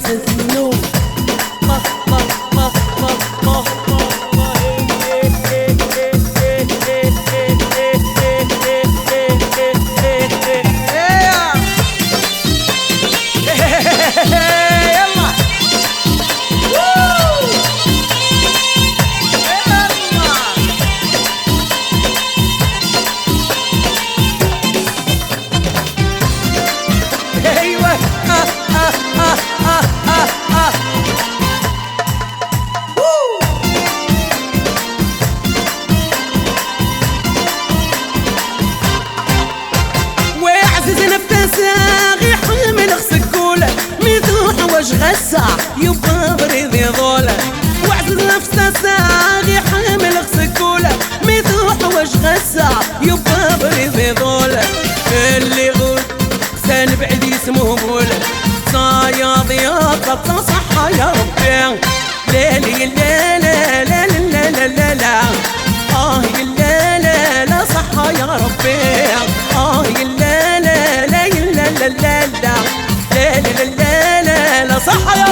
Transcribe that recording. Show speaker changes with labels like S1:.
S1: ونسيت النوم.
S2: غسا يبا بريدي ظوله وعزز نفسه ساغي حامل غسكوله ميثوح وش غسا يبا بريدي ظوله اللي غود سان بعد اسمه بوله صايا ضياطة تصحى يا ربي ليلي لا لا لا لا لا لا لا لا لا لا صحى يا ربي لا لا لا لا لا لا لا لا لا لا لا صح.